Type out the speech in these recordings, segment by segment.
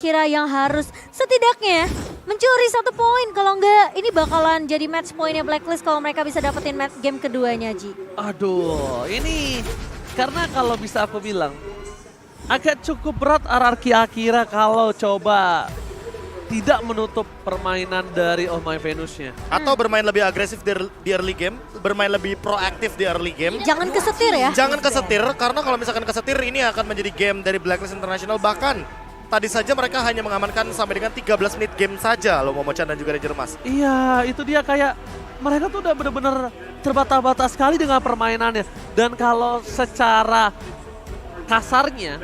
Akira yang harus setidaknya mencuri 1 poin. Kalau enggak ini bakalan jadi match poinnya Blacklist kalau mereka bisa dapetin match game keduanya, Ji. Aduh, ini karena kalau bisa aku bilang agak cukup berat RRQ Akira kalau coba tidak menutup permainan dari Oh My Venus-nya. Atau bermain lebih agresif di early game, bermain lebih proaktif di early game. Jangan kesetir ya. Jangan kesetir, karena kalau misalkan kesetir ini akan menjadi game dari Blacklist International. Bahkan tadi saja mereka hanya mengamankan sampai dengan 13 menit game saja loh Momochan dan juga Ranger Mas. Iya, itu dia kayak mereka tuh udah bener-bener terbata-bata sekali dengan permainannya. Dan kalau secara kasarnya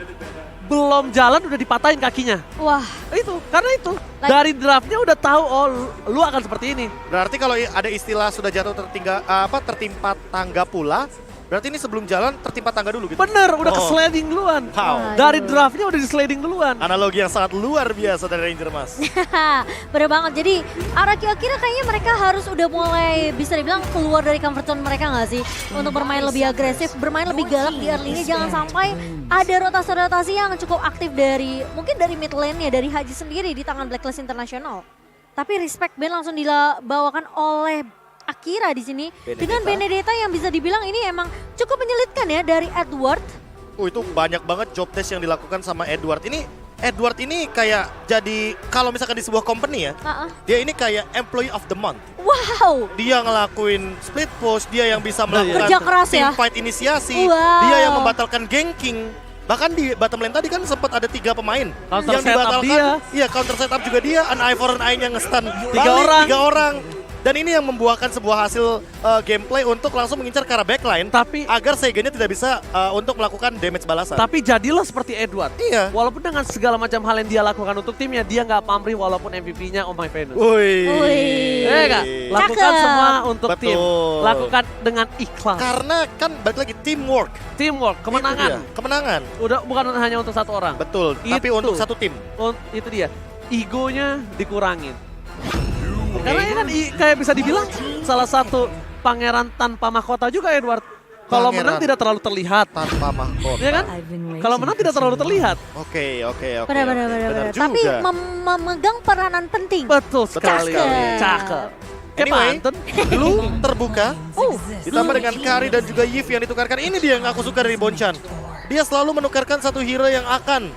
belum jalan udah dipatahin kakinya. Wah, Itu, karena itu dari draftnya udah tahu oh lu akan seperti ini. Berarti kalau ada istilah sudah jatuh tertimpa tangga pula, berarti ini sebelum jalan tertimpa tangga dulu gitu. Bener, udah ke Oh. sliding duluan. Wow. Dari draftnya udah di sliding duluan. Analogi yang sangat luar biasa dari Ranger Mas. bener banget. Jadi RRQ Akira kayaknya mereka harus udah mulai bisa dibilang keluar dari comfort zone mereka nggak sih? Untuk bermain lebih agresif, bermain lebih galak di early-nya. Jangan sampai ada rotasi-rotasi yang cukup aktif dari mungkin dari mid lane-nya, dari Haji sendiri di tangan Blacklist International. Tapi respect band langsung dibawakan oleh Akira di sini dengan Benedetta yang bisa dibilang ini emang cukup menyulitkan ya dari Edward. Itu banyak banget job test yang dilakukan sama Edward. Edward ini kayak jadi kalau misalkan di sebuah company ya, dia ini kayak employee of the month. Wow. Dia ngelakuin split push, dia yang bisa melakukan Kerja keras team ya. fight inisiasi, Wow. dia yang membatalkan ganking. Bahkan di bottom lane tadi kan sempat ada 3 pemain Counter yang setup dibatalkan. dia. Iya, counter setup juga dia, an eye for an eye-nya nge-stun. 3 orang. 3 orang. Dan ini yang membuahkan sebuah hasil gameplay untuk langsung mengincar ke arah backline. Tapi Agar Seiga-nya tidak bisa untuk melakukan damage balasan. tapi jadilah seperti Edward. Iya. Walaupun dengan segala macam hal yang dia lakukan untuk timnya, dia nggak pamrih walaupun MVP-nya Oh My Venus. Wih. Wih. Nggak? Lakukan Cakep. semua untuk tim. Betul. Lakukan dengan ikhlas. Karena kan balik lagi teamwork. Teamwork, Itu kemenangan. dia, kemenangan. Udah bukan hanya untuk satu orang. Betul, tapi Itu. untuk satu tim. Itu dia. Egonya dikurangin. Karena ya kan kayak bisa dibilang salah satu pangeran tanpa mahkota juga Edward. Kalau Pangeran. menang tidak terlalu terlihat. Tanpa mahkota. Ya kan? Kalau menang tidak terlalu terlihat. Oke. Benar. juga. Tapi memegang peranan penting. Betul sekali. Cakep. Cakep. Kayak Anyway, pantun. Blue terbuka, Oh, ditambah dengan Kari dan juga Yif yang ditukarkan. Ini dia yang aku suka dari Bonchan. Dia selalu menukarkan satu hero yang akan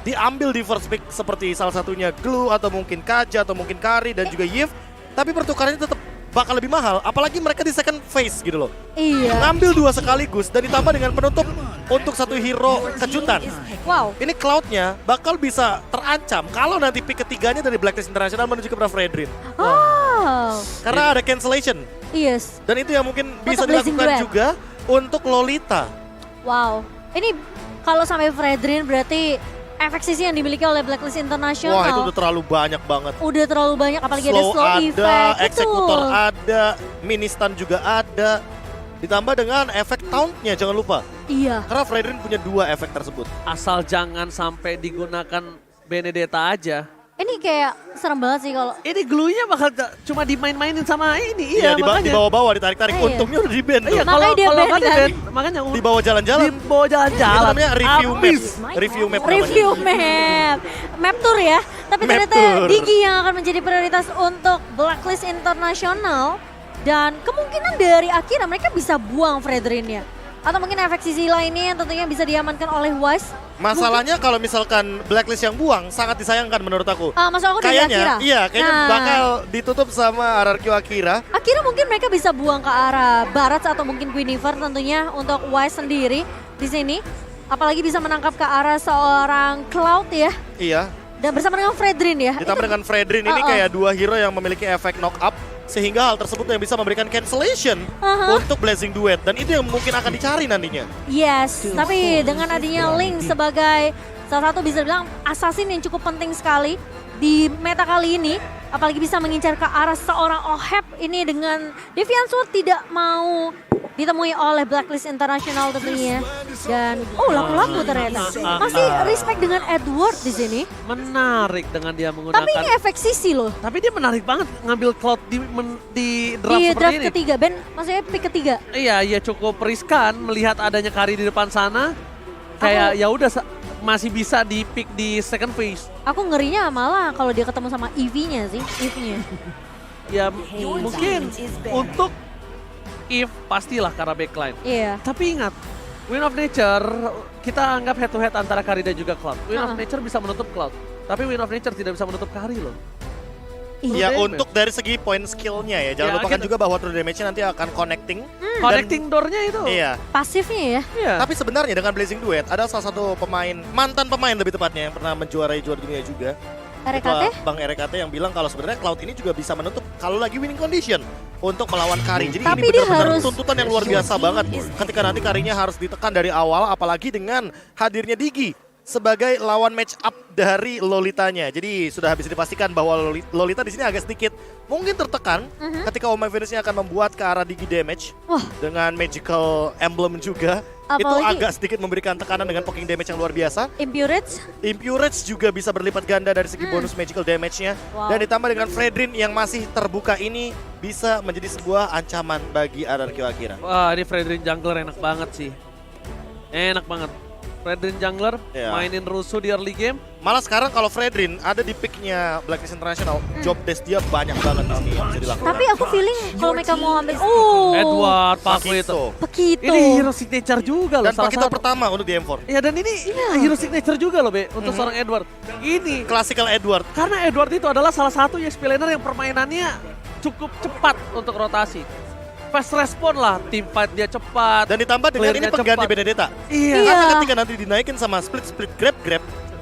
diambil di first pick seperti salah satunya Glue atau mungkin Kaja atau mungkin Kari dan juga Yif. Tapi pertukarannya tetap bakal lebih mahal, apalagi mereka di second phase gitu loh. iya. Ngambil 2 sekaligus dan ditambah dengan penutup untuk satu hero kejutan. Wow. Ini Cloud-nya bakal bisa terancam kalau nanti pick ketiganya dari Blacklist International menuju ke Fredrin. Oh. Karena ada cancellation. Yes. Dan itu yang mungkin bisa Blazing dilakukan Duet. juga untuk Lolita. Wow. Ini kalau sampai Fredrin berarti efek sisi yang dimiliki oleh Blacklist International. Wah, itu udah terlalu banyak banget. Udah terlalu banyak, apalagi ada slow ada, effect. eksekutor Betul. ada, mini stun juga ada. Ditambah dengan efek taunt-nya, jangan lupa. Iya. Karena Fredrin punya 2 efek tersebut. Asal jangan sampai digunakan Benedetta aja. Ini kayak serem banget sih kalau Ini glue-nya bakal cuma dimain-mainin sama ini. Iya, Iya, makanya. di bawah-bawah, ditarik-tarik. Iya. Untungnya udah di-ban tuh. Iya, Makanya kalau dia kalau ban nggak kan? di-ban, makanya Di bawah jalan-jalan. dibawa jalan-jalan. Itu namanya review map. Abis. Review map namanya. review map tour ya. Tapi Map ternyata tour. Digi yang akan menjadi prioritas untuk Blacklist International. Dan kemungkinan dari Akira mereka bisa buang Fredrinnya. Atau mungkin efek sisi lainnya yang tentunya bisa diamankan oleh Wise. Masalahnya kalau misalkan Blacklist yang buang sangat disayangkan menurut aku. Masuk aku dari Akira. Iya, kayaknya Nah, bakal ditutup sama RRQ Akira. Akira mungkin mereka bisa buang ke arah barat atau mungkin Guinevere tentunya untuk Wise sendiri di sini. Apalagi bisa menangkap ke arah seorang Cloud ya. Iya, Dan bersama dengan Fredrin ya. ditambah dengan Fredrin ini kayak 2 hero yang memiliki efek knock up. Sehingga hal tersebut yang bisa memberikan cancellation untuk Blazing Duet. Dan itu yang mungkin akan dicari nantinya. Yes, tapi dengan adanya Link sebagai salah satu bisa bilang assassin yang cukup penting sekali di meta kali ini. Apalagi bisa mengincar ke arah seorang Oheb ini dengan Deviant Sword tidak mau ditemui oleh Blacklist International tentunya. Dan laku-laku ternyata. Masih respect dengan Edward di sini. Menarik dengan dia menggunakan. Tapi ini efek sisi loh. Tapi dia menarik banget ngambil Cloud di draft Di seperti draft ini. ketiga, Ben maksudnya pick ketiga. Iya, cukup riskan melihat adanya Kari di depan sana. Kayak ya udah masih bisa di pick di second phase. Aku ngerinya malah kalau dia ketemu sama EV-nya sih, Eve-nya. Ya mungkin untuk Eve pastilah karena backline. Iya. Tapi ingat, Win of Nature kita anggap head to head antara Kari dan juga Cloud. Win of Nature bisa menutup Cloud, tapi Win of Nature tidak bisa menutup Kari loh. Ya Damage. untuk dari segi point skillnya ya, jangan Ya, lupakan kita- juga bahwa true damage-nya nanti akan connecting. Connecting door-nya itu. Iya, Pasifnya ya. Iya. tapi sebenarnya dengan Blazing Duet ada salah satu mantan pemain lebih tepatnya yang pernah menjuarai juara dunia juga. RKT? Itu Bang RKT yang bilang kalau sebenarnya Cloud ini juga bisa menutup kalau lagi winning condition untuk melawan Kari. Jadi Tapi ini dia benar-benar harus- tuntutan yang luar biasa banget ketika nanti Karinya harus ditekan dari awal, apalagi dengan hadirnya Digi sebagai lawan match up dari Lolitanya. Jadi sudah bisa dipastikan bahwa Lolita di sini agak sedikit mungkin tertekan ketika Oh My Venus-nya akan membuat ke arah Digi damage Wah. dengan magical emblem juga. Itu Apalagi- agak sedikit memberikan tekanan dengan poking damage yang luar biasa. Impurage? Impurage juga bisa berlipat ganda dari segi bonus magical damage-nya. Wow. Dan ditambah dengan Fredrin yang masih terbuka ini bisa menjadi sebuah ancaman bagi RRQ Akira. Wah, ini Fredrin Jungler enak banget sih. Enak banget. Fredrin Jungler Iya. mainin rusuh di early game. Malah sekarang kalau Fredrin ada di picknya Blacklist International, job desk dia banyak banget di sini yang bisa dilakukan. Tapi aku feeling kalau mereka mau ambil... Edward, Paku itu. Pakito. Begitu. Ini hero signature juga loh. Dan salah Pakito satu. pertama untuk di M4. Ya dan ini hero signature juga loh Be, untuk seorang Edward. Ini Classical Edward. karena Edward itu adalah salah satu EXP laner yang permainannya cukup cepat untuk rotasi. Fast respon lah, team fight dia cepat. Dan ditambah dengan ini Clear-nya pengganti cepat. Benedetta. Iya. Iya. Karena ketika nanti dinaikin sama split grab,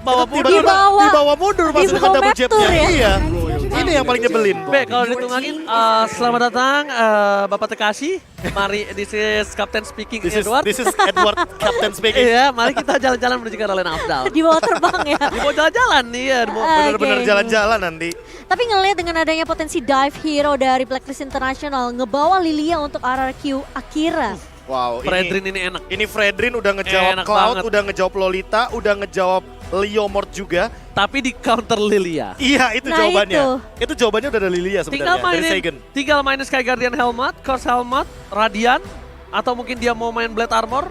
Bawa itu mundur. tiba-tiba Dibawa- dibawa mundur pas dengan dibawa double map tour jabnya. ya. Iya. Ini yang paling nyebelin. Be, kalau ditungangin, selamat datang Bapak Tekashi. Mari, this is Captain speaking Edward. This is Edward Captain speaking. Iya, mari kita jalan-jalan menuju ke arah lane up-down. Di bawah terbang ya. Dibawa jalan-jalan nih ya. Bener-bener Oke. jalan-jalan nanti. Tapi ngelihat dengan adanya potensi dive hero dari Blacklist International, ngebawa Lilia untuk RRQ Akira. Wow, Fredrin ini enak. ini Fredrin udah ngejawab Enak Cloud, banget. udah ngejawab Lolita, udah ngejawab Leomord juga. Tapi di counter Lilia. Iya, itu Nah, jawabannya. itu. Itu jawabannya udah dari Lilia Tinggal sebenarnya, dari mainin, Seigen. tinggal mainin Sky Guardian Helmet, Curse Helmet, Radiant, atau mungkin dia mau main Blade Armor.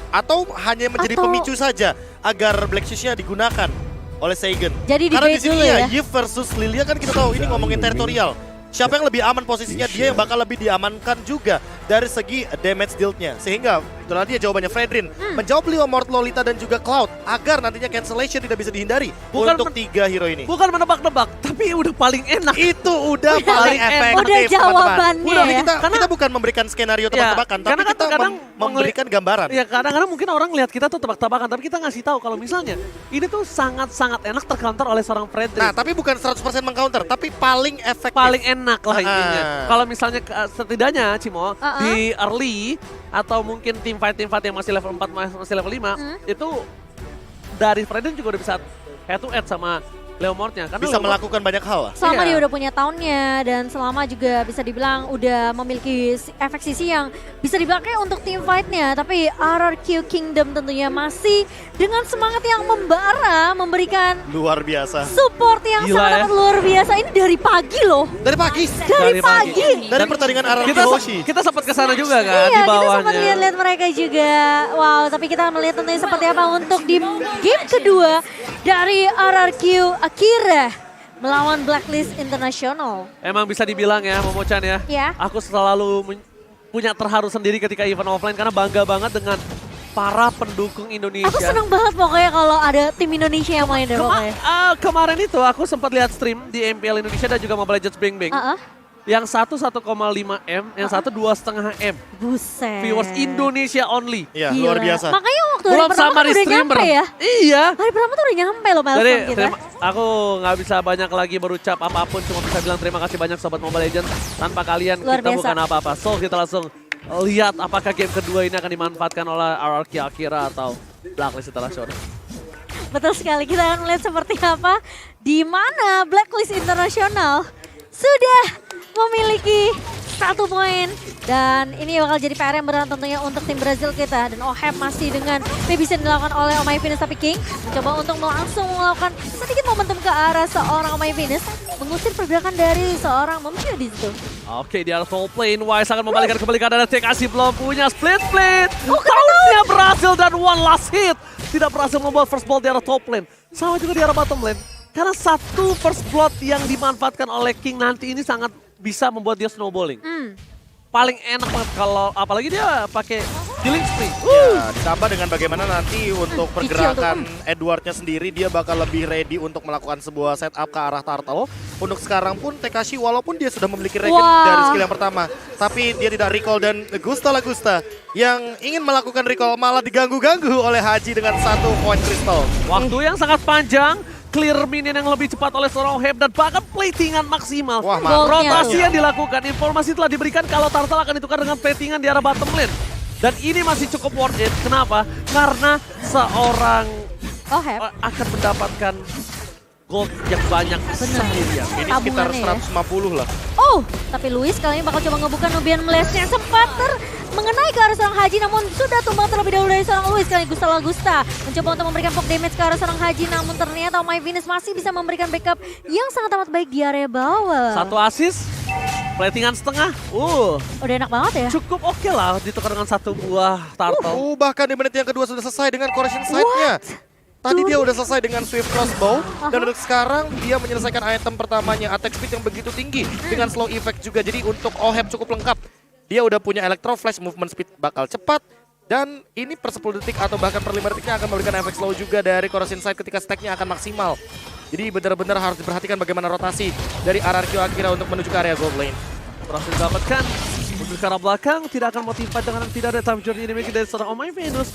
Atau hanya menjadi Atau- pemicu saja agar Black Shoes-nya digunakan oleh Seigen. Jadi Karena di debate sini dulu ya. Yves versus Lilia kan kita tahu ini ngomongin teritorial. Siapa yang lebih aman posisinya, dia yang bakal lebih diamankan juga dari segi damage dealt-nya. Sehingga itulah dia jawabannya Fredrin. Menjawab Leomord, Lolita dan juga Cloud agar nantinya cancellation tidak bisa dihindari Bukan untuk 3 hero ini. Bukan menebak-nebak, tapi udah paling enak. Itu udah paling paling enak. efektif, Udah jawabannya teman-teman. Udah, ya. kita, kita bukan memberikan skenario tebak-tebakan, tapi karena kan kita terkadang memberikan gambaran. Ya kadang-kadang mungkin orang lihat kita tuh tebak-tebakan, tapi kita ngasih tahu kalau misalnya ini tuh sangat-sangat enak tercounter oleh seorang Fredrin. Nah, tapi bukan 100% mengcounter, tapi paling efektif. Paling enak lah intinya. Kalau misalnya setidaknya Cimo di early atau mungkin team fight yang masih level 4 masih level 5 itu dari Fredrin juga udah bisa head to head sama Leomordnya karena bisa Leomord- melakukan banyak hal lah. Selama Iya. dia udah punya tahunnya dan selama juga bisa dibilang udah memiliki efek sisi yang bisa dibilang kayak untuk team fight-nya. Tapi RRQ Kingdom tentunya masih dengan semangat yang membara memberikan Luar biasa. support yang Gila sangat ya. amat luar biasa. Ini dari pagi loh. Dari pagi. Dari pagi. Dari pertandingan RRQ kita Hoshi. kita sempat ke sana juga kan Iya, di kita bawahnya. sempat lihat-lihat mereka juga. Wow, tapi kita melihat tentunya seperti apa untuk di game kedua dari RRQ Akira melawan Blacklist International. Emang bisa dibilang ya Momo-chan ya. Ya. Aku selalu punya terharu sendiri ketika event offline karena bangga banget dengan para pendukung Indonesia. Aku seneng banget pokoknya kalau ada tim Indonesia yang main deh pokoknya. Kemarin itu aku sempat lihat stream di MPL Indonesia dan juga Mobile Legends Bang Bang. Yang satu 1,5 M, yang satu 2,5 M. Buset. Viewers Indonesia only. Iya, Gila. luar biasa. Makanya waktu hari Belum pertama sama kan di udah streamer. nyampe ya. Iya. Hari pertama tuh udah nyampe loh Jadi milestone kita. aku nggak bisa banyak lagi berucap apapun, cuma bisa bilang terima kasih banyak sobat Mobile Legends. Tanpa kalian Luar kita biasa. bukan apa-apa. So kita langsung lihat apakah game kedua ini akan dimanfaatkan oleh RRQ Akira atau Blacklist International. Betul sekali, kita akan melihat seperti apa di mana Blacklist International sudah memiliki 1 poin. Dan ini bakal jadi PR yang berat tentunya untuk tim Brazil kita. Dan Oheb masih dengan bisa dilakukan oleh Omai Venus, tapi King mencoba untuk langsung melakukan sedikit momentum ke arah seorang Omai Venus, mengusir pergerakan dari seorang Memphis di situ. Oke, di arah full plane, Wise akan membalikan kembali keadaan TKC belum punya split. Oh, Countnya berhasil dan one last hit. tidak berhasil membuat first blood di arah top lane. Sama juga di arah bottom lane. Karena satu first blood yang dimanfaatkan oleh King nanti ini sangat bisa membuat dia snowballing. Paling enak banget kalau apalagi dia pakai killing spree. Ya, ditambah dengan bagaimana nanti untuk pergerakan Edwardnya sendiri, dia bakal lebih ready untuk melakukan sebuah setup ke arah turtle. Untuk sekarang pun Tekashi walaupun dia sudah memiliki regen dari skill yang pertama, tapi dia tidak recall dan Gusta Lagusta yang ingin melakukan recall malah diganggu-ganggu oleh Haji dengan 1 point crystal. Waktu yang sangat panjang, clear minion yang lebih cepat oleh seorang Oheb dan bahkan platingan maksimal. Wah, Rotasi yang dilakukan, informasi telah diberikan kalau Turtle akan ditukar dengan platingan di arah bottom lane. Dan ini masih cukup worth it. Kenapa? Karena seorang Oheb akan mendapatkan gold yang banyak sendirian. Ini sekitar Tabungannya 150 lah. Oh, tapi Luis kali ini bakal coba ngebuka Nubian Blast-nya sempat mengenai ke arah seorang Haji, namun sudah tumbang terlebih dahulu dari seorang Luis. Kali ini Gusta Lagusta mencoba untuk memberikan poke damage ke arah seorang Haji, namun ternyata My Venus masih bisa memberikan backup yang sangat amat baik di area bawah. 1 assist, platingan setengah. Udah enak banget ya. Cukup oke lah ditukar dengan 1 buah turtle. Bahkan di menit yang kedua sudah selesai dengan correction side-nya. Tadi dia udah selesai dengan Swift Crossbow, dan untuk sekarang dia menyelesaikan item pertamanya, attack speed yang begitu tinggi dengan slow effect juga. Jadi untuk Oheb cukup lengkap. Dia udah punya Electro Flash, movement speed bakal cepat, dan ini per 10 detik atau bahkan per 5 detiknya akan memberikan efek slow juga dari Corrosion Side ketika stacknya akan maksimal. Jadi benar-benar harus diperhatikan bagaimana rotasi dari RRQ Akira untuk menuju ke area gold lane. Berhasil didapatkan, mundur ke arah belakang, tidak akan motivate dengan tidak ada time journey dimiliki dari seorang Oh My Venus.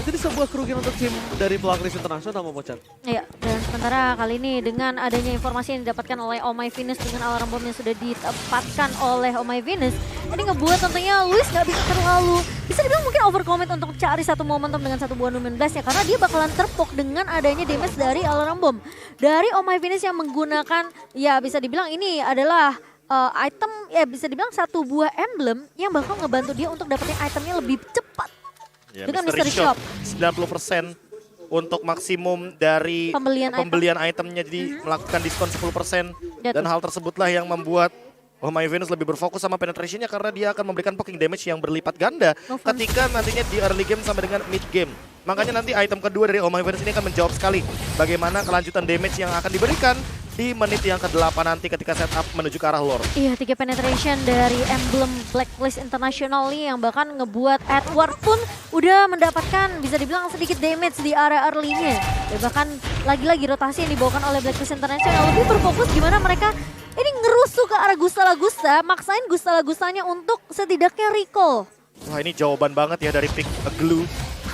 Jadi sebuah kerugian untuk tim dari Blacklist International mau Bocan. Iya, dan sementara kali ini dengan adanya informasi yang didapatkan oleh Oh My Venus dengan alarm bom yang sudah ditempatkan oleh Oh My Venus, ini ngebuat tentunya Luis nggak bisa terlalu, bisa dibilang mungkin overcommit untuk cari satu momentum dengan 1 buah Numen Blast ya, karena dia bakalan terpok dengan adanya damage dari alarm bom. Dari Oh My Venus yang menggunakan, ya bisa dibilang ini adalah item, ya bisa dibilang 1 buah emblem yang bakal ngebantu dia untuk dapetin itemnya lebih cepat. Ya, Dengan Mystery Mystery Shop. 90% untuk maksimum dari pembelian itemnya, jadi melakukan diskon 10%. Dan hal tersebutlah yang membuat Oh My Venus lebih berfokus sama penetrationnya, karena dia akan memberikan poking damage yang berlipat ganda ketika nantinya di early game sampai dengan mid game. Makanya nanti item kedua dari Oh My Venus ini akan menjawab sekali bagaimana kelanjutan damage yang akan diberikan di menit yang ke-8 nanti ketika setup menuju ke arah lore. Iya, 3 penetration dari emblem Blacklist International nih yang bahkan ngebuat Edward pun udah mendapatkan bisa dibilang sedikit damage di area early-nya. Dan bahkan lagi-lagi rotasi yang dibawakan oleh Blacklist International lebih berfokus gimana mereka ini ngerusuh ke arah Gusta Lagusta, maksain Gusta Lagustanya untuk setidaknya recall. Wah, ini jawaban banget ya dari pick Glue.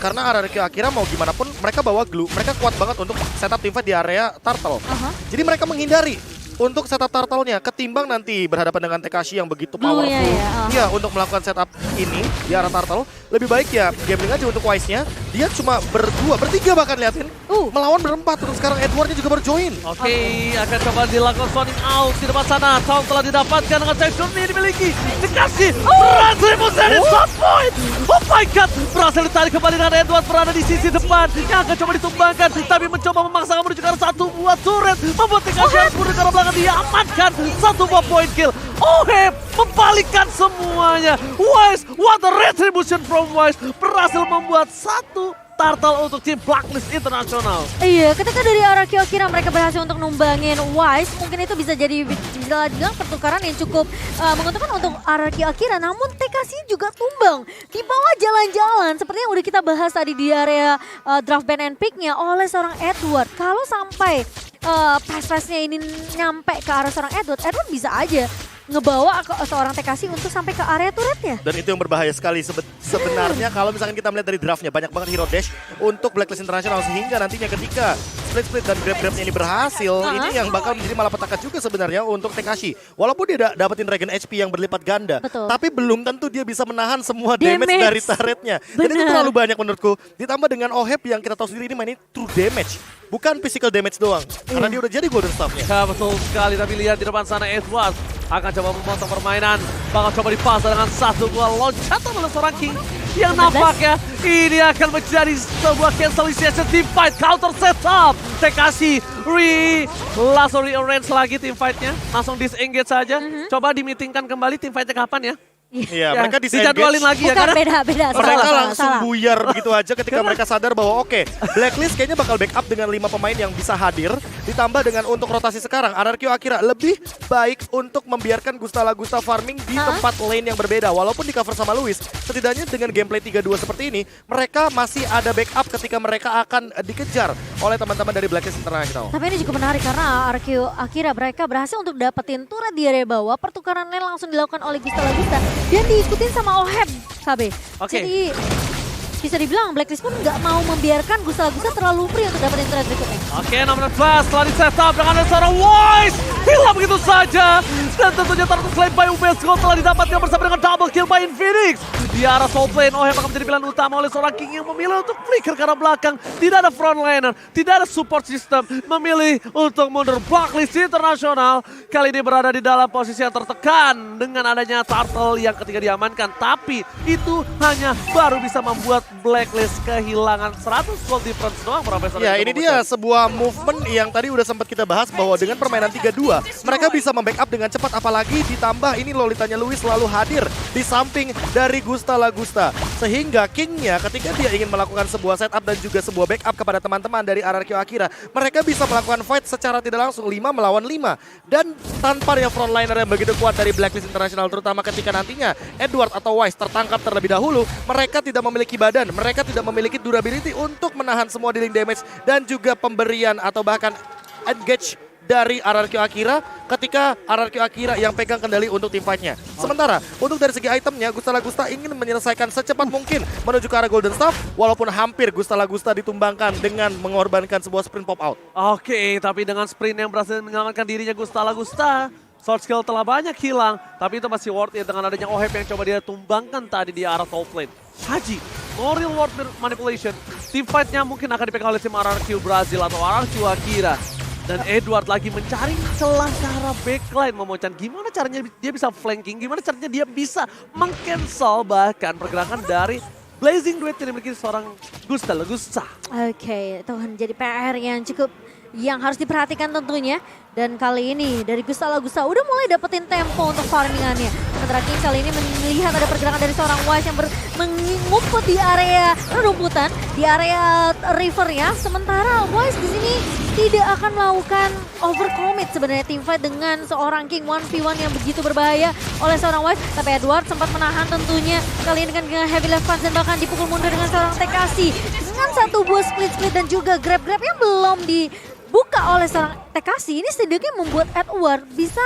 Karena RRQ Akira mau gimana pun mereka bawa Glue, mereka kuat banget untuk setup teamfight di area Turtle. Jadi mereka menghindari untuk setup Turtle-nya ketimbang nanti berhadapan dengan Tekashi yang begitu powerful. Iya, untuk melakukan setup ini di arah Turtle, lebih baik ya gambling aja untuk Wise-nya. Dia cuma bertiga bahkan liatin. Melawan berempat, untuk sekarang Edwardnya juga berjoin. Oke, akan coba dilakukan Sonic Out di depan sana. Sound telah didapatkan dengan time journey dimiliki. Dikasih, berhasil menjadi shot point. Oh my god, berhasil ditarik kembali dengan Edward berada di sisi depan. Yang akan coba ditumbangkan, tapi mencoba memaksakan menuju ke arah 1 buah turret. Membuat Tekashi yang mundur ke arah belakang diamankan 1 buah point kill. Oheb membalikkan semuanya. Wise, what a retribution from Wise. Berhasil membuat 1 Turtle untuk tim Blacklist International. Iya, ketika dari arah Akira mereka berhasil untuk numbangin Wise, mungkin itu bisa jadi bilang pertukaran yang cukup menguntungkan untuk arah Akira. Namun Tekashi juga tumbang di bawah jalan-jalan seperti yang udah kita bahas tadi di area draft ban and pick-nya oleh seorang Edward. Kalau sampai pass-passnya ini nyampe ke arah seorang Edward bisa aja ngebawa ke seorang Tekashi untuk sampai ke area turretnya. Dan itu yang berbahaya sekali sebenarnya kalau misalkan kita melihat dari draftnya, banyak banget hero dash untuk Blacklist International, sehingga nantinya ketika split dan grab-grabnya ini berhasil, ini yang bakal menjadi malapetaka juga sebenarnya untuk Tekashi. Walaupun dia dapetin regen HP yang berlipat ganda, tapi belum tentu dia bisa menahan semua damage dari turretnya. Dan itu terlalu banyak menurutku. Ditambah dengan Oheb yang kita tahu sendiri ini mainnya true damage, bukan physical damage doang, karena dia udah jadi golden staff-nya. Ya betul sekali, tapi lihat di depan sana Edward akan coba memotong permainan, bakal coba dipasang dengan 1 buah loncatan oleh seorang King yang nampaknya ini akan menjadi sebuah cancellation team fight counter setup. Tekashi langsung rearrange lagi team fight-nya, langsung disengage saja. Coba dimitingkan kembali team fight-nya kapan ya? Iya, Ya, mereka dijadwalin disengage. lagi ya Bukan, karena beda. Mereka Salah, langsung salah. buyar begitu aja ketika mereka sadar bahwa oke, Blacklist kayaknya bakal backup dengan 5 pemain yang bisa hadir. Ditambah dengan untuk rotasi sekarang, RRQ Akira lebih baik untuk membiarkan Gustala Gusta farming di tempat lane yang berbeda. Walaupun di cover sama Luis, setidaknya dengan gameplay 3-2 seperti ini, mereka masih ada backup ketika mereka akan dikejar oleh teman-teman dari Blacklist International. Tapi ini juga menarik karena RQ Akira mereka berhasil untuk dapetin turret di area bawah. Pertukaran lane langsung dilakukan oleh Gustala Gusta dan diikutin sama Oheb KB. Oke. Jadi bisa dibilang Blacklist pun nggak mau membiarkan Gustala Gusta terlalu free untuk dapetin turret berikutnya. Oke, 6 flash setelah di setup dengan ada seorang Wise. Hilang begitu saja. Dan tentunya target slide by Ubesco telah didapatkan bersama dengan double kill by Infinix. Di arah soul lane, Oheb akan menjadi pilihan utama oleh seorang King yang memilih untuk flicker ke arah belakang. Tidak ada frontliner, tidak ada support system. Memilih untuk mundur. Blacklist International kali ini berada di dalam posisi yang tertekan dengan adanya turtle yang ketika diamankan. Tapi itu hanya baru bisa membuat Blacklist kehilangan 100 goal difference doang, Profesor. Ya, ini dia sebuah movement yang tadi udah sempat kita bahas bahwa dengan permainan 3-2 mereka bisa membackup dengan cepat, apalagi ditambah ini Lolitanya Luis selalu hadir di samping dari Gustala Gusta. Sehingga King-nya ketika dia ingin melakukan sebuah setup dan juga sebuah backup kepada teman-teman dari RRQ Akira, mereka bisa melakukan fight secara tidak langsung 5 melawan 5. Dan tanpa yang frontliner yang begitu kuat dari Blacklist International, terutama ketika nantinya Edward atau Wise tertangkap terlebih dahulu, mereka tidak memiliki badan, mereka tidak memiliki durability untuk menahan semua dealing damage dan juga pemberian atau bahkan engage dari RRQ Akira ketika RRQ Akira yang pegang kendali untuk team fight-nya. Sementara untuk dari segi itemnya, Gustala Gusta ingin menyelesaikan secepat mungkin menuju ke arah Golden Staff, walaupun hampir Gustala Gusta ditumbangkan dengan mengorbankan sebuah sprint pop out. Oke, tapi dengan sprint yang berhasil menyelamatkan dirinya Gustala Gusta, sword skill telah banyak hilang, tapi itu masih worth it dengan adanya Oheb yang coba dia tumbangkan tadi di arah top lane. Haji, no real world manipulation. Team fight-nya mungkin akan dipegang oleh tim RRQ Brazil atau RRQ Akira. Dan Edward lagi mencari celah ke arah backline. Memocan gimana caranya dia bisa flanking, gimana caranya dia bisa meng-cancel bahkan pergerakan dari Blazing Duet yang dimiliki seorang Gustala Gusta. Oke, itu menjadi PR yang harus diperhatikan tentunya. Dan kali ini dari Gustala Gusta udah mulai dapetin tempo untuk farmingannya. Sementara King kali ini melihat ada pergerakan dari seorang Wise yang mengumpet di area rumputan, di area river ya. Sementara Wise di sini tidak akan melakukan overcommit sebenarnya teamfight dengan seorang King 1v1 yang begitu berbahaya oleh seorang Wise. Tapi Edward sempat menahan tentunya kali ini dengan heavy left punch dan bahkan dipukul mundur dengan seorang TKC. Dengan satu buah split dan juga grab-grab yang belum dibuka oleh seorang TKC, ini setidaknya membuat Edward bisa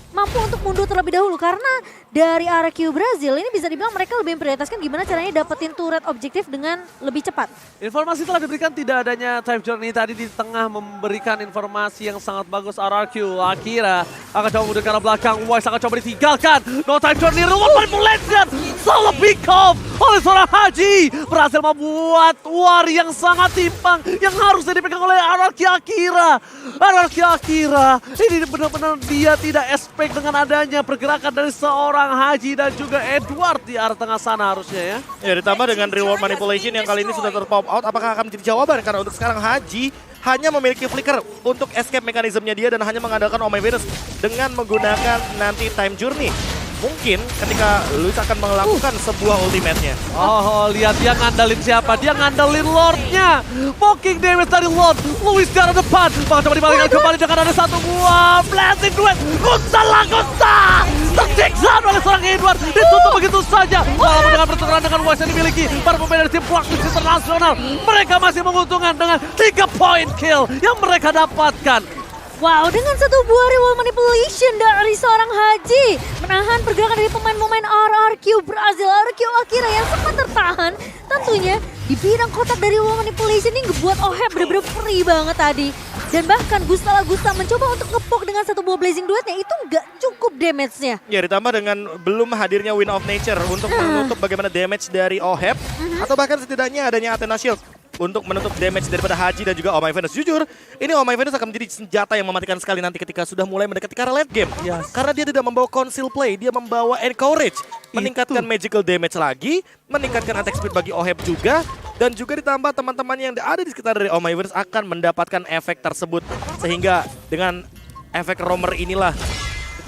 mampu untuk mundur terlebih dahulu karena dari RRQ Brazil ini bisa dibilang mereka lebih memprioritaskan gimana caranya dapetin turret objektif dengan lebih cepat. Informasi telah diberikan, tidak adanya Type Journey tadi di tengah memberikan informasi yang sangat bagus. RRQ Akira akan coba mundur ke arah belakang, Wise akan coba ditinggalkan. No Type Journey, reward manipulation, salah pick off oleh seorang Haji. Berhasil membuat war yang sangat timpang yang harusnya dipegang oleh RRQ Akira. RRQ Akira, ini benar-benar dia tidak expect dengan adanya pergerakan dari seorang Haji dan juga Edward di arah tengah sana harusnya ya. Ya, ditambah dengan reward manipulation yang kali ini sudah terpop out, apakah akan menjadi jawaban? Karena untuk sekarang Haji hanya memiliki flicker untuk escape mekanismenya dia dan hanya mengandalkan Oh My Venus dengan menggunakan nanti time journey. Mungkin ketika Luis akan melakukan sebuah ultimate-nya. Oh, lihat dia ngandalin siapa? Dia ngandalin Lord-nya. Poking damage dari Lord. Luis ke arah depan. Bahkan coba dibalikan kembali dengan ada satu buah Blazing Duet. Gustala Gusta tersiksa oleh seorang Edward. Ditutup begitu saja. Walaupun dengan pertukaran dengan Wise yang dimiliki para pemain dari tim Blacklist International, mereka masih menguntungkan dengan 3 point kill yang mereka dapatkan. Wow, dengan satu buah reward manipulation dari seorang Haji menahan pergerakan dari pemain-pemain RRQ Brazil, RRQ Akira yang sempat tertahan. Tentunya di bidang kotak dari reward manipulation ini ngebuat Oheb bener-bener free banget tadi. Dan bahkan Gustala Gusta mencoba untuk ngepok dengan satu buah Blazing Duetnya, itu nggak cukup damage-nya. Ya, ditambah dengan belum hadirnya Wind of Nature untuk menutup bagaimana damage dari Oheb. Atau bahkan setidaknya adanya Athena Shield untuk menutup damage daripada Haji dan juga Oh My Venus. Jujur, ini Oh My Venus akan menjadi senjata yang mematikan sekali nanti ketika sudah mulai mendekati ke arah late game. Yes. Karena dia tidak membawa conceal play, dia membawa encourage. Meningkatkan magical damage lagi, meningkatkan attack speed bagi Oheb juga. Dan juga ditambah teman-teman yang ada di sekitar dari Oh My Venus akan mendapatkan efek tersebut. Sehingga dengan efek roamer inilah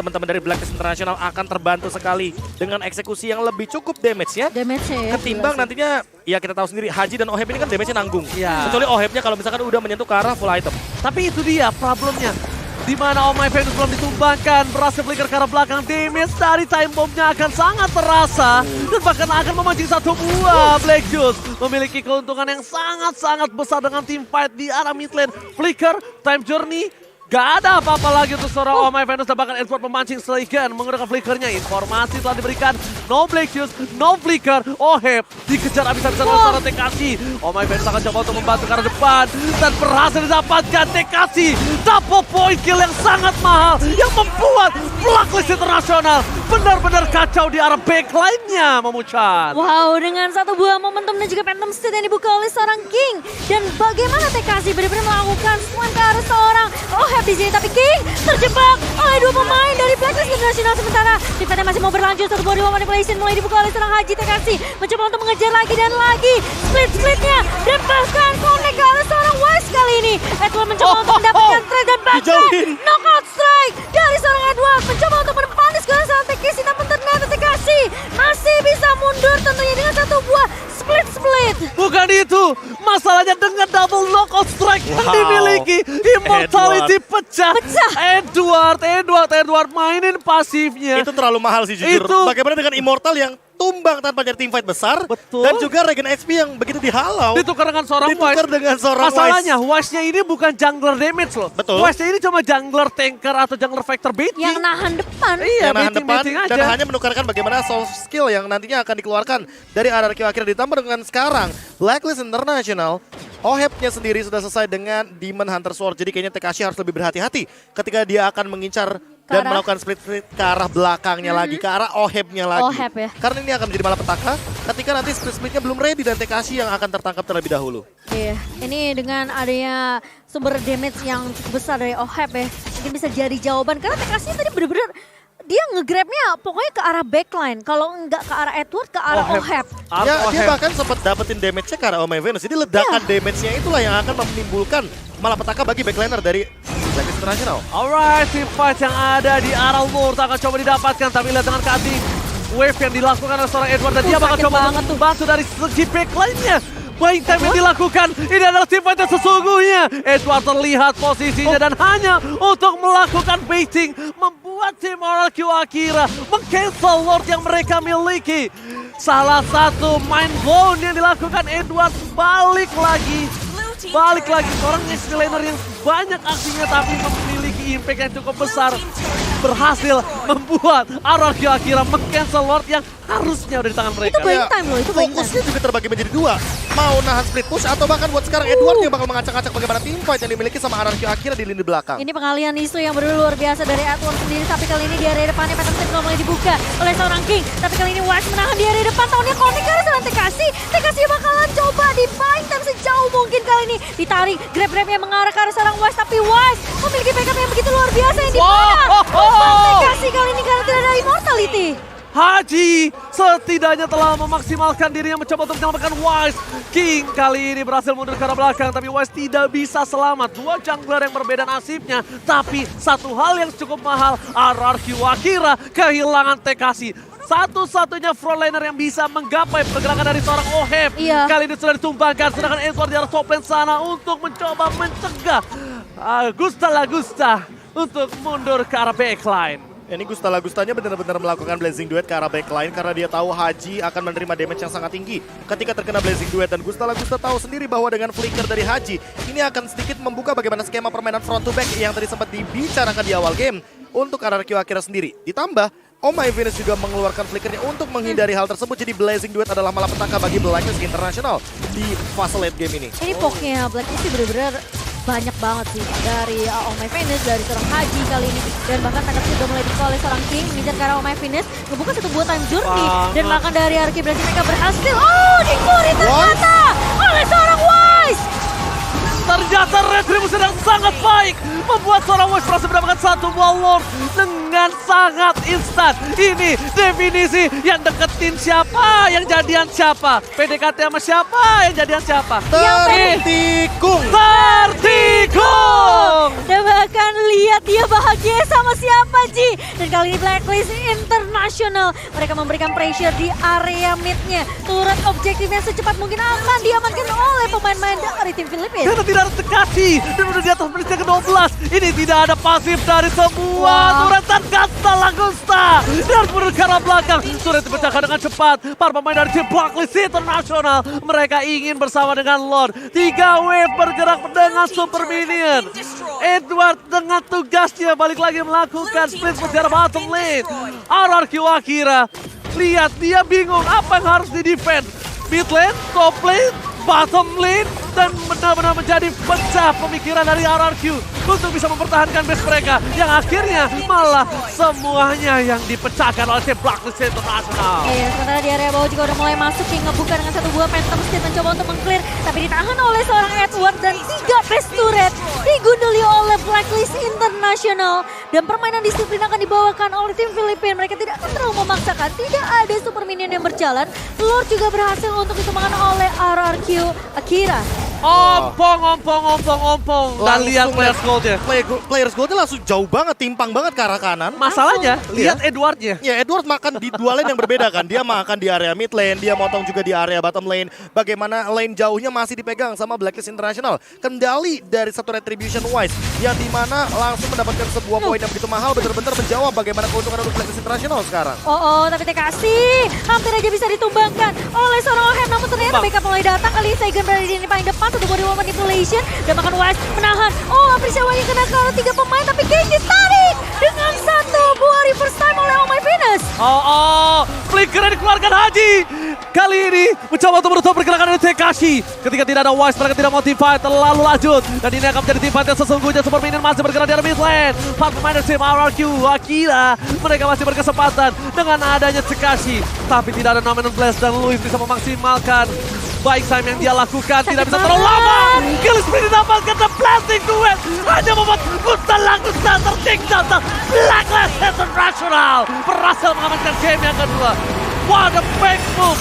teman-teman dari Blacklist International akan terbantu sekali dengan eksekusi yang lebih cukup damage-nya. Damage-nya ya. Ketimbang nantinya, ya kita tahu sendiri, Haji dan Oheb ini kan damage-nya nanggung. Iya. Kecuali Ohebnya kalau misalkan udah menyentuh ke arah full item. Tapi itu dia problemnya. Di mana Oh My Venus belum ditumbangkan, berhasil flicker ke arah belakang, damage dari time bomb-nya akan sangat terasa dan bahkan akan memancing satu buah Black Juice. Memiliki keuntungan yang sangat-sangat besar dengan team fight di arah mid lane. Flicker, time journey, gak ada apa-apa lagi untuk seorang Oh My Venus dan bahkan Edward memancing Slaygan menggunakan flickernya. Informasi telah diberikan, no Black Juice, no flicker, Oheb dikejar abis-abisan oleh seorang Tekashi. Oh My Venus akan coba untuk membantu ke arah depan dan berhasil didapatkan Tekashi. Double point kill yang sangat mahal yang membuat Blacklist International benar-benar kacau di arah backline-nya, Memucan. Wow, dengan satu buah momentum dan juga Phantom State yang dibuka oleh seorang King. Dan bagaimana Tekashi benar-benar melakukan slam ke arah seorang Oheb di sini. Tapi King terjebak oleh dua pemain dari Blacklist International. Sementara Tiffany masih mau berlanjut. Satu buah dua manipulation mulai dibuka oleh seorang Haji. Tekashi mencoba untuk mengejar lagi dan lagi. Split-splitnya dan bahkan connect ke arah seorang Wise kali ini. Edward mencoba untuk mendapatkan trade dan bahkan Dijauhin. knockout strike dari seorang Edward. Mencoba untuk menempanis ke arah seorang Tekashi. Namun ternyata Tekashi masih bisa mundur tentunya dengan satu buah split-split. Bukan itu, masalahnya dengan double knockout strike yang Wow. dimiliki. Immortality pecah. Edward mainin pasifnya. Itu terlalu mahal sih jujur. Itu- Bagaimana dengan Immortal yang tumbang tanpa nyari teamfight besar. Betul. Dan juga regen HP yang begitu dihalau. Ditukar dengan seorang Ditukar Wise. dengan seorang Masalahnya Wise. Wise-nya ini bukan jungler damage loh. Betul. Wise-nya ini cuma jungler tanker atau jungler factor baiting. Yang nahan depan. Iya, Yang nahan depan baiting-baiting dan aja. hanya menukarkan bagaimana soft skill yang nantinya akan dikeluarkan dari RRQ akhirnya ditambah dengan sekarang Blacklist International. Ohebnya sendiri sudah selesai dengan Demon Hunter Sword. Jadi kayaknya Tekashi harus lebih berhati-hati ketika dia akan mengincar dan arah- melakukan split-split ke arah belakangnya lagi, ke arah Ohebnya lagi. Oheb ya. Karena ini akan menjadi malapetaka ketika nanti split-splitnya belum ready dan Tekashi yang akan tertangkap terlebih dahulu. Iya, ini dengan adanya sumber damage yang cukup besar dari Oheb ya, mungkin bisa jadi jawaban. Karena Tekashi tadi bener-bener dia nge-grabnya pokoknya ke arah backline. Kalau enggak ke arah Edward, ke arah Oheb. Dia bahkan sempat dapetin damage-nya ke arah Oh My Venus. Jadi ledakan damage-nya itulah yang akan menimbulkan malapetaka bagi backliner dari Blacklist International. Alright, team fight yang ada di arah Lord akan coba didapatkan. Tapi lihat dengan cutting wave yang dilakukan oleh seorang Edward. Dan dia bakal sakit coba banget untuk tuh. membantu dari segi backline-nya. Buying time yang dilakukan, ini adalah team fight yang sesungguhnya. Edward terlihat posisinya dan hanya untuk melakukan baiting. Membuat tim RRQ Akira meng-cancel Lord yang mereka miliki. Salah satu mind blown yang dilakukan Edward balik lagi. Seorang next laner yang banyak aksinya tapi memiliki impact yang cukup besar. Berhasil membuat RRQ Akira meng-cancel Lord yang harusnya udah di tangan mereka. Itu buying time loh, itu buying time. Fokusnya juga terbagi menjadi dua. Mau nahan split push atau bahkan buat sekarang Edward yang bakal mengacak-acak bagaimana tim fight yang dimiliki sama RRQ Akira di lini belakang. Ini pengalian isu yang benar luar biasa dari Edward sendiri. Tapi kali ini di area depannya Phantom State mulai dibuka oleh seorang King. Tapi kali ini Wise menahan di area depan. Tahunnya connect karena seorang Tekashi. Tekashi bakalan coba di buying time sejauh mungkin kali ini. Ditarik grab-grab yang mengarah ke arah seorang Wise. Tapi Wise memiliki backup yang begitu luar biasa yang dimana Tekashi kali ini karena tidak ada immortality. Haji setidaknya telah memaksimalkan dirinya mencoba untuk menyelamatkan Wise. King kali ini berhasil mundur ke arah belakang tapi Wise tidak bisa selamat. Dua jungler yang berbeda nasibnya. Tapi satu hal yang cukup mahal, RRQ Akira kehilangan Tekashi. Satu-satunya frontliner yang bisa menggapai pergerakan dari seorang Oheb. Iya. Kali ini sudah ditumbangkan, sedangkan Edward di arah top lane sana untuk mencoba mencegah Gusta Lagusta untuk mundur ke arah backline. Ini Gusta Lagustanya benar-benar melakukan Blazing Duet ke arah backline karena dia tahu Haji akan menerima damage yang sangat tinggi ketika terkena Blazing Duet. Dan Gusta Lagusta tahu sendiri bahwa dengan flicker dari Haji ini akan sedikit membuka bagaimana skema permainan front to back yang tadi sempat dibicarakan di awal game untuk RRQ Akira sendiri. Ditambah Oh My Venus juga mengeluarkan flickernya untuk menghindari hal tersebut. Jadi Blazing Duet adalah malapetaka bagi Blacklist International di fase late game ini. Ini pokoknya Blacklist sih bener-bener banyak banget sih dari Oh My Venus, dari seorang Haji kali ini. Dan bahkan Tekashi sudah mulai dibuka oleh seorang King, mengejar ke arah Oh My Venus, ngebuka satu buah time journey. Dan bahkan dari RRQ berarti mereka berhasil. Oh, dikuri ternyata oleh seorang Wise. Ternyata retribusi yang sangat baik membuat seorang Wise berhasil mendapatkan satu buah Lord dengan sangat instan. Ini definisi yang deketin siapa, yang jadian siapa. PDKT sama siapa, yang jadian siapa. Tertikung. Tertikung! Dan bahkan lihat dia bahagia sama siapa Haji. Dan kali ini Blacklist International. Mereka memberikan pressure di area midnya. Turret objektifnya secepat mungkin akan diamankan oleh pemain-pemain dari tim Filipina. Karena tidak ada Tekashi dan udah di atas menitnya ke-12. Ini tidak ada pasif dari semua turetan Gasta Lagusta. Dan mundur ke arah belakang. Sudah dipecahkan dengan cepat. Para pemain dari tim Blacklist International. Mereka ingin bersama dengan Lord. 3 wave bergerak dengan super minion. Edward dengan tugasnya balik lagi melakukan split secara bottom lane. RRQ Akira. Lihat dia bingung apa yang harus di-defend. Mid lane, top lane, bottom lane. Dan benar-benar menjadi pecah pemikiran dari RRQ untuk bisa mempertahankan base mereka. Yang akhirnya malah semuanya yang dipecahkan oleh tim Blacklist International. Iya, sementara di area bawah juga udah mulai masuk yang ngebuka dengan satu buah Phantom Steed mencoba untuk meng-clear. Tapi ditahan oleh seorang Edward dan 3 base turret digunduli oleh Blacklist International. Dan permainan disiplin akan dibawakan oleh tim Filipina. Mereka tidak akan terlalu memaksakan. Tidak ada super minion yang berjalan. Lord juga berhasil untuk ditemukan oleh RRQ Akira. Ompong. Dan lihat players gold-nya. Players gold-nya langsung jauh banget, timpang banget ke arah kanan. Masalahnya, lihat Edwardnya. Ya, Edward makan di 2 lane yang berbeda kan. Dia makan di area mid lane, dia motong juga di area bottom lane. Bagaimana lane jauhnya masih dipegang sama Blacklist International. Kendali dari satu Retribution Wise, yang dimana langsung mendapatkan sebuah poin yang begitu mahal, benar-benar menjawab bagaimana keuntungan untuk Blacklist International sekarang. Tapi TKC hampir aja bisa ditumbangkan oleh seorang Ohem. Namun ternyata backup mulai datang. Kali ini Saigon berada di paling depan. Satu body wall manipulation. Dan makan Wise menahan. Aprisia Wangi kena ke 3 pemain. Tapi Kenji tarik dengan satu buah reverse time oleh Oh My Venus. Flicker yang dikeluarkan Haji. Kali ini mencoba untuk menutup pergerakan dari Tekashi. Ketika tidak ada Wise, mereka tidak mau team fight terlalu lanjut. Dan ini akan menjadi team fight yang sesungguhnya. Super Minion masih bergerak di area mid lane. 4 pemain dari tim RRQ Akira. Mereka masih berkesempatan dengan adanya Tekashi. Tapi tidak ada Nominal Blast dan Louis bisa memaksimalkan baik time yang dia lakukan. Tidak bisa terlalu lama. Kill sprint didapatkan the blasting duet. Hanya membuat Gusta Lagusta tertinggal. Blacklist International berhasil mengamankan game yang kedua. What a big move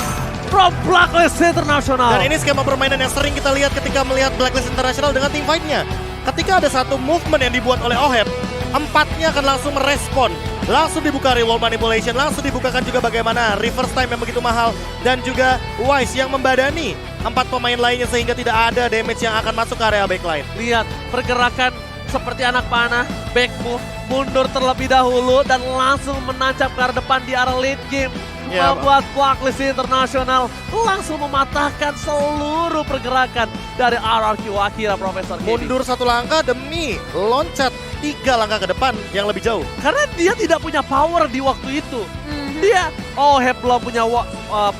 from Blacklist International. Dan ini skema permainan yang sering kita lihat ketika melihat Blacklist International dengan team fight-nya. Ketika ada satu movement yang dibuat oleh Oheb, 4-nya akan langsung merespon. Langsung dibuka rewall manipulation, langsung dibukakan juga bagaimana reverse time yang begitu mahal. Dan juga Wise yang membadani 4 pemain lainnya sehingga tidak ada damage yang akan masuk ke area backline. Lihat pergerakan seperti anak panah, back move, mundur terlebih dahulu dan langsung menancap ke arah depan di arah late game. Ya, Membuat Blacklist International langsung mematahkan seluruh pergerakan dari RRQ Akira, Profesor Kimi. Mundur 1 langkah demi loncat 3 langkah ke depan yang lebih jauh. Karena dia tidak punya power di waktu itu. Dia, belum punya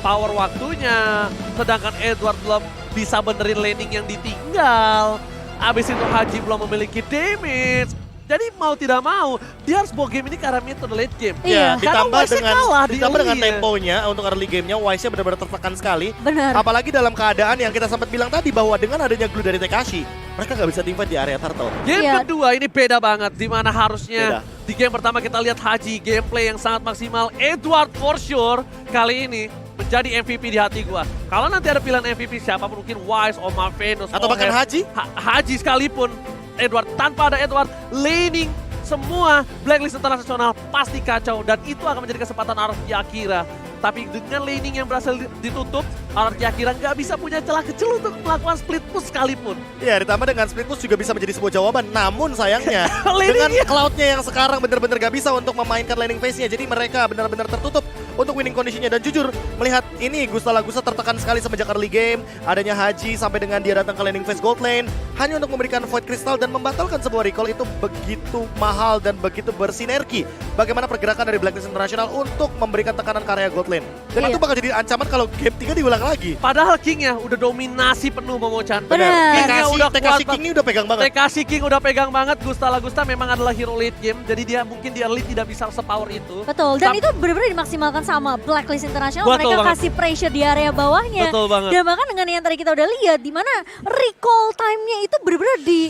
power waktunya. Sedangkan Edward belum bisa benerin laning yang ditinggal. Abis itu Haji belum memiliki damage. Jadi mau tidak mau, dia harus bawa game ini ke arah mid to the late game. Ya, Karena ditambah Wise-nya dengan kalah di ditambah dengan early-nya. temponya untuk early game-nya, Wise-nya benar-benar tertekan sekali. Benar. Apalagi dalam keadaan yang kita sempat bilang tadi bahwa dengan adanya glue dari Tekashi, mereka nggak bisa team fight di area turtle. Game Iya. kedua ini beda banget, dimana harusnya Beda. di game pertama kita lihat Haji, gameplay yang sangat maksimal. Edward for sure kali ini menjadi MVP di hati gua. Kalau nanti ada pilihan MVP siapapun, mungkin Wise, Omar Venus, Atau bahkan Haji. Haji sekalipun, Edward, tanpa ada Edward, laning semua Blacklist International pasti kacau dan itu akan menjadi kesempatan RRQ Akira. Tapi dengan laning yang berhasil ditutup, RRQ Akira nggak bisa punya celah kecil untuk melakukan split push sekalipun. Ya, ditambah dengan split push juga bisa menjadi sebuah jawaban. Namun sayangnya, Laningnya. dengan cloud-nya yang sekarang benar-benar gak bisa untuk memainkan laning phase-nya. Jadi mereka benar-benar tertutup untuk winning condition-nya. Dan jujur, melihat ini Gusta Lagusta tertekan sekali semenjak early game. Adanya Haji sampai dengan dia datang ke laning phase gold lane. Hanya untuk memberikan Void Crystal dan membatalkan sebuah recall itu begitu mahal dan begitu bersinergi. Bagaimana pergerakan dari Blacklist International untuk memberikan tekanan ke area gold lane. Dan Iya. itu bakal jadi ancaman kalau game 3 diulang lagi. Padahal King-nya udah dominasi penuh Momochan. Benar. King-nya udah Tekashi kuat King ini udah pegang banget. Tekashi King udah pegang banget. Gusta Lagusta memang adalah hero late game. Jadi dia mungkin di early tidak bisa sepower itu. Betul, dan itu benar-benar dimaksimalkan sama Blacklist International. Betul Mereka banget. kasih pressure di area bawahnya. Betul banget. Dan bahkan dengan yang tadi kita udah lihat, di mana recall time-nya itu benar-benar di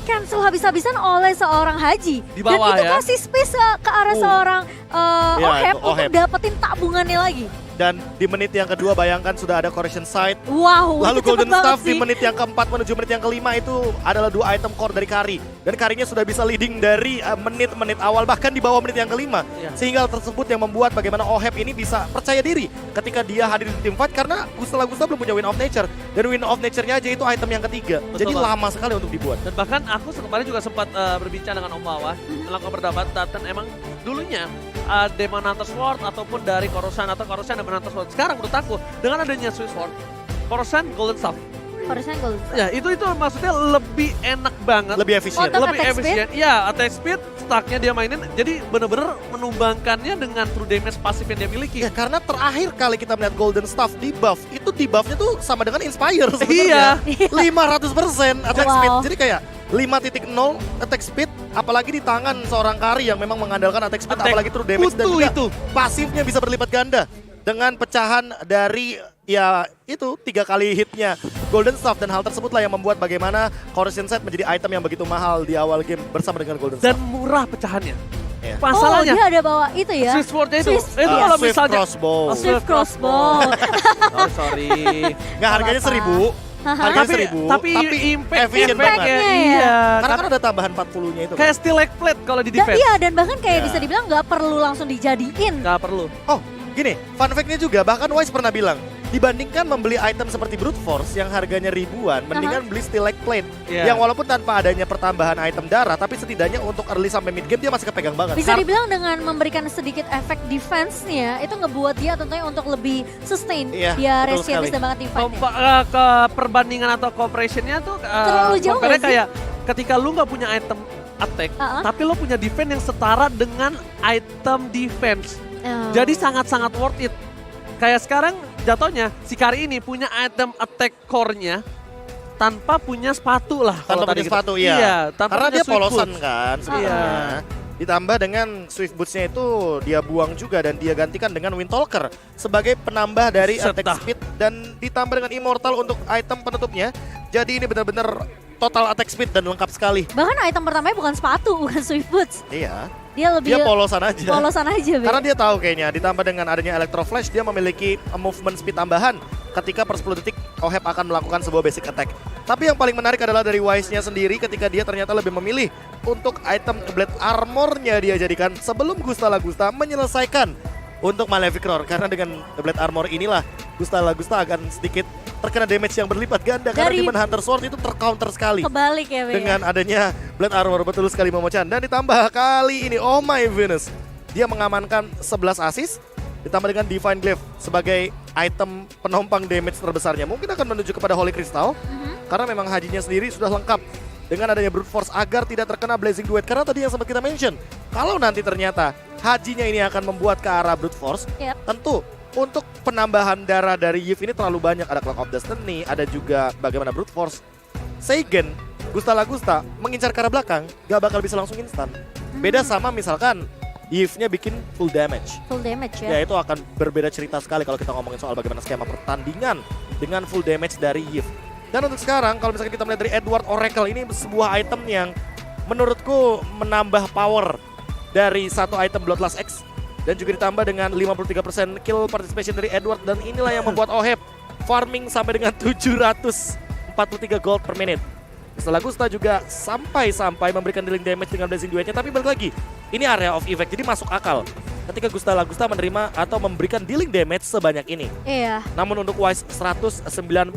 cancel habis-habisan oleh seorang Haji. Di bawah dan itu ya. kasih space ke arah seorang Ya, Oheb Oheb. untuk dapetin tabungannya lagi. Dan di menit yang kedua bayangkan sudah ada correction sight. Wow, Lalu itu cepet Golden banget Staff di sih. menit yang keempat menuju menit yang kelima itu adalah 2 item core dari Kari. Dan Karinya sudah bisa leading dari menit-menit awal bahkan di bawah menit yang kelima. Iya. Sehingga hal tersebut yang membuat bagaimana Oheb ini bisa percaya diri ketika dia hadir di tim fight karena Gusta belum punya Win of Nature. Dan Win of Nature-nya aja itu item yang ketiga. Betul, Jadi Bang. lama sekali untuk dibuat. Dan bahkan aku kemarin juga sempat berbincang dengan Om Wawa, melakukan pendapat dan emang dulunya Demon Hunter Sword ataupun dari Coruscant atau Coruscant Demon Hunter Sword. Sekarang menurut aku dengan adanya Swiss Sword, Coruscant Golden Staff, Coruscant Golden Staff. ya itu maksudnya lebih enak banget. Lebih efisien. Untuk Lebih attack efisien. Iya, attack speed, stacknya dia mainin. Jadi bener-bener menumbangkannya dengan true damage pasif yang dia miliki. Ya karena terakhir kali kita melihat Golden Staff di buffnya tuh sama dengan Inspire sebenarnya. Iya. 500% attack Wow. speed. Jadi kayak 5.0 attack speed, apalagi di tangan seorang Kari yang memang mengandalkan attack speed, Attack apalagi true damage dan kutu juga itu. pasifnya bisa berlipat ganda dengan pecahan dari ya itu 3 kali hitnya Golden Staff, dan hal tersebutlah yang membuat bagaimana Coruscant Sight menjadi item yang begitu mahal di awal game bersama dengan Golden Dan Staff. murah pecahannya. Iya. Oh, Masalahnya, dia ada bawa itu ya. Swiss Sword-nya itu. Swiss- Itu kalau Swift misalnya Crossbow. Swift Crossbow. Oh, sorry. Nggak, harganya Apa-apa. 1.000. Harganya 1.000. tapi impact efisien impact-nya, banget. ya. iya. Karena kan ada tambahan 40-nya itu. Kayak Stilek Plate kalau di Dan defense. iya, dan bahkan kayak Ya. bisa dibilang nggak perlu langsung dijadiin. Nggak perlu. Oh, gini, fun fact-nya juga, bahkan Wise pernah bilang, dibandingkan membeli item seperti Brute Force yang harganya ribuan, mendingan beli Stilek Plate. Iya. Yang walaupun tanpa adanya pertambahan item darah, tapi setidaknya untuk early sampai mid game dia masih kepegang banget. Bisa dibilang dengan memberikan sedikit efek defense-nya, itu ngebuat dia tentunya untuk lebih sustain Iya, di area betul habis sekali. dan banget di fight-nya. Ke perbandingan atau cooperation-nya tuh Terlalu jauh compare-nya nggak sih? kayak ketika lu nggak punya item attack, tapi lu punya defense yang setara dengan item defense. Oh. Jadi sangat-sangat worth it. Kayak sekarang jatuhnya si Kari ini punya item attack core-nya tanpa punya sepatu lah. kalau Tanpa tadi punya gitu. sepatu, iya. Iya, tanpa Karena punya dia swift polosan boots. kan sebenarnya. Ditambah dengan Swift Boots-nya itu dia buang juga dan dia gantikan dengan Windtalker sebagai penambah dari attack Setah. speed dan ditambah dengan Immortal untuk item penutupnya. Jadi ini benar-benar total attack speed dan lengkap sekali. Bahkan item pertamanya bukan sepatu, bukan Swift Boots. Iya. Dia lebih Dia polosan aja. polosan aja, Be. Karena dia tahu kayaknya ditambah dengan adanya Electro Flash dia memiliki movement speed tambahan ketika per 10 detik Oheb akan melakukan sebuah basic attack. Tapi yang paling menarik adalah dari Wise-nya sendiri ketika dia ternyata lebih memilih untuk item Blade Armor-nya dia jadikan sebelum Gusta menyelesaikan untuk Malefic Roar. Karena dengan Blade Armor inilah Gusta akan sedikit terkena damage yang berlipat ganda karena Dari- Demon Hunter Sword itu tercounter sekali. Kebalik ya, Be. Dengan adanya Blade Armor, betul sekali Momo-chan. Dan ditambah kali ini, oh my goodness, dia mengamankan 11 assist, ditambah dengan Divine Glaive sebagai item penompang damage terbesarnya. Mungkin akan menuju kepada Holy Crystal, karena memang hajinya sendiri sudah lengkap dengan adanya Brute Force agar tidak terkena Blazing Duet. Karena tadi yang sempat kita mention, kalau nanti ternyata hajinya ini akan membuat ke arah Brute Force, Yep. tentu untuk penambahan darah dari Yif ini terlalu banyak. Ada Clock of Destiny, ada juga bagaimana Brute Force. Seigen, Gusta mengincar ke arah belakang, gak bakal bisa langsung instan. Beda sama misalkan Yif-nya bikin full damage. Full damage Ya ya. itu akan berbeda cerita sekali kalau kita ngomongin soal bagaimana skema pertandingan dengan full damage dari Yif. Dan untuk sekarang kalau misalkan kita melihat dari Edward Oracle, ini sebuah item yang menurutku menambah power dari satu item Bloodlust X. Dan juga ditambah dengan 53% kill participation dari Edward. Dan inilah yang membuat Oheb farming sampai dengan 743 gold per minute. Setelah Gusta juga sampai memberikan dealing damage dengan Blazing Duet-nya. Tapi balik lagi, ini area of effect, jadi masuk akal ketika Gusta menerima atau memberikan dealing damage sebanyak ini. Iya. Namun untuk Wise 196.000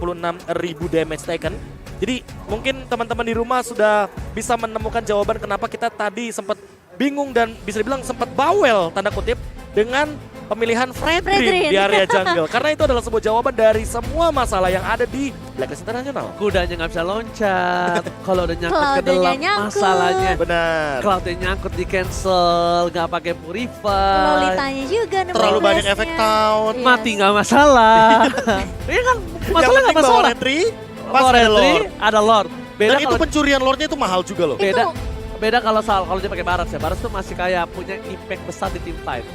damage taken. Jadi mungkin teman-teman di rumah sudah bisa menemukan jawaban kenapa kita tadi sempat bingung dan bisa dibilang sempat bawel tanda kutip dengan pemilihan Fredrin Fredrin. di area jungle. Karena itu adalah sebuah jawaban dari semua masalah yang ada di Blacklist International. Kudanya nggak bisa loncat. Kalau udah nyangkut ke Cloud-nya dalam nyangkut. masalahnya. Benar. Cloud-nya nyangkut di cancel, nggak pakai purify. Lolitanya juga nemu Terlalu banyak quest-nya. efek taunt. Iya. Mati nggak masalah. Iya kan, Yang masalah penting nggak bawa masalah. retry, pas Lord ada entry, lore. ada Lord. Beda Dan itu kalau pencurian lore-nya itu mahal juga loh. beda Itu- beda kalau dia pakai Baras ya. Baras tuh masih kayak punya impact besar di team fight.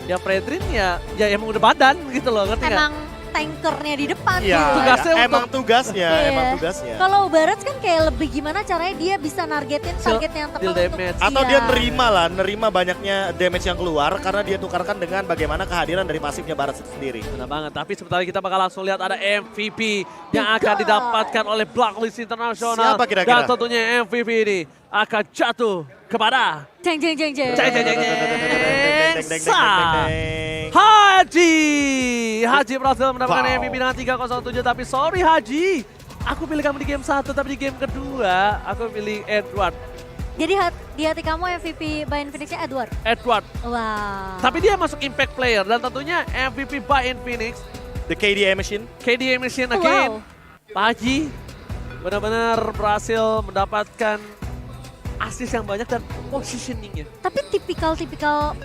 Ya Fredrin ya emang udah badan gitu loh, ngerti nggak? Emang tankernya di depan. Iya, gitu. Tugasnya emang tugasnya, Iya. emang tugasnya. Kalau Barats kan kayak lebih gimana caranya dia bisa nargetin target yang tepat deal untuk damage. Atau iya. dia nerima banyaknya damage yang keluar karena dia tukarkan dengan bagaimana kehadiran dari pasifnya Barat itu sendiri. Benar banget, tapi sebentar lagi kita bakal langsung lihat ada MVP yang akan didapatkan oleh Blacklist International. Siapa kira-kira? Dan tentunya MVP ini akan jatuh kepada Jeng jeng jeng jeng. Jeng, jeng, jeng, jeng. Deng, deng, deng, deng. Haji. Haji berhasil mendapatkan Wow. MVP dengan 307, tapi sorry Haji. Aku pilih kamu di game 1, tapi di game kedua aku pilih Edward. Jadi di hati kamu MVP Bayern Phoenix-nya Edward. Edward. Wow. Tapi dia masuk impact player dan tentunya MVP Bayern Phoenix. The KDA machine. KDA Machine Oh, again. wow. Pak Haji benar-benar berhasil mendapatkan assist yang banyak dan positioningnya. Tapi tipikal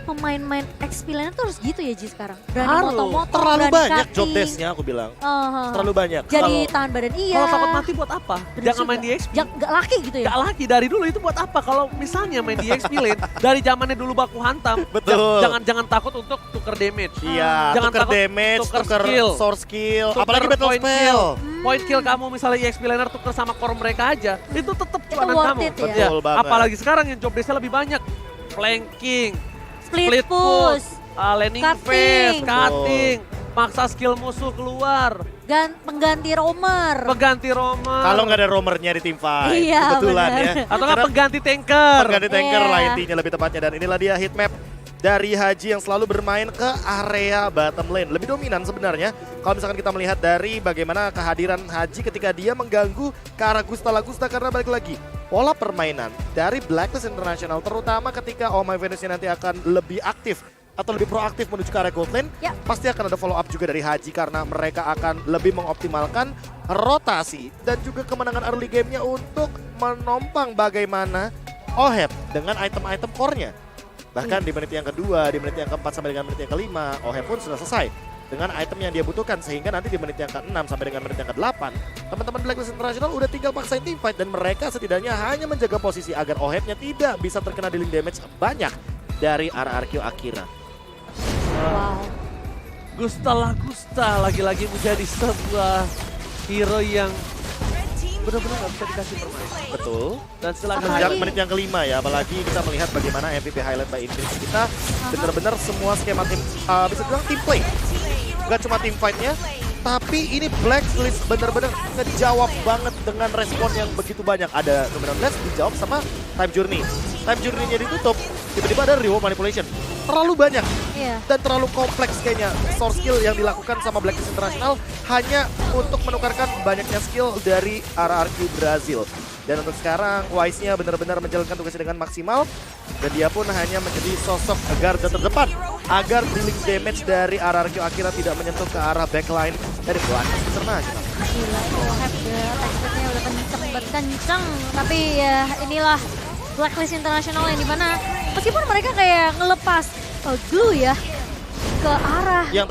pemain-main XP lainnya tuh harus gitu ya Ji sekarang. Berani Harus. motor-motor, Terlalu berani banyak cutting. job desk-nya aku bilang. Uh-huh. Terlalu banyak. Jadi Kalau- tahan badan iya. Kalau takut mati buat apa? Bener Jangan juga. main di XP. Gak laki gitu ya? Gak lagi dari dulu itu buat apa? Kalau misalnya main di XP lane dari zamannya dulu baku hantam, Betul. jangan takut untuk tuker damage. Iya, Jangan tuker takut damage, tuker tuker skill. source skill, Tuker apalagi battle point spell. kill. Point kill kamu misalnya EXP laner tuker sama core mereka aja, itu tetap cuanan worth kamu. it ya. Betul banget. Apalagi sekarang yang job desk-nya lebih banyak. Flanking, Split push, laning cutting. phase, cutting, maksa skill musuh keluar, pengganti roamer. pengganti roamer. Kalau nggak ada roamernya di tim fight, Iya, kebetulan bener. ya. atau nggak Karena pengganti tanker. pengganti tanker Iya. lah intinya lebih tepatnya. Dan inilah dia heat map dari Haji yang selalu bermain ke area bottom lane. Lebih dominan sebenarnya kalau misalkan kita melihat dari bagaimana kehadiran Haji ketika dia mengganggu ke arah Gusta Lagusta. Karena balik lagi, pola permainan dari Blacklist International terutama ketika Oh My Venus nanti akan lebih aktif atau lebih proaktif menuju ke area gold lane, Ya. pasti akan ada follow up juga dari Haji karena mereka akan lebih mengoptimalkan rotasi dan juga kemenangan early gamenya untuk menompang bagaimana Oheb dengan item-item core-nya. Bahkan di menit yang kedua, di menit yang keempat sampai dengan menit yang kelima, Oheb pun sudah selesai dengan item yang dia butuhkan. Sehingga nanti di menit yang ke-6 sampai dengan menit yang ke-8, teman-teman Blacklist International udah tinggal paksain team fight. Dan mereka setidaknya hanya menjaga posisi agar Ohebnya tidak bisa terkena dealing damage banyak dari RRQ Akira. Wow. Gusta Lagusta lagi-lagi menjadi sebuah hero yang benar-benar nggak bisa dikasih permain. Betul. Dan silakan Apalagi- Sejak menit yang kelima ya, apalagi kita melihat bagaimana MVP highlight by Infinix kita benar-benar semua skema tim, bisa bilang team play. Gak cuma team fight-nya, tapi ini Blacklist benar-benar ngejawab banget dengan respon yang begitu banyak. Ada Dominant Blast dijawab sama Time Journey. Time Journey-nya ditutup, tiba-tiba ada Reward Manipulation. Terlalu banyak Iya. dan terlalu kompleks kayaknya source skill yang dilakukan sama Blacklist International hanya untuk menukarkan banyaknya skill dari RRQ Brazil. Dan untuk sekarang Wise-nya benar-benar menjalankan tugasnya dengan maksimal dan dia pun hanya menjadi sosok garda terdepan agar dealing damage dari RRQ Akira tidak menyentuh ke arah backline dari Blacklist International. Gila, Oheb ya, teksturnya udah kenceng banget kenceng. Tapi ya inilah Blacklist International yang dimana meskipun mereka kayak ngelepas glue ya ke arah Yang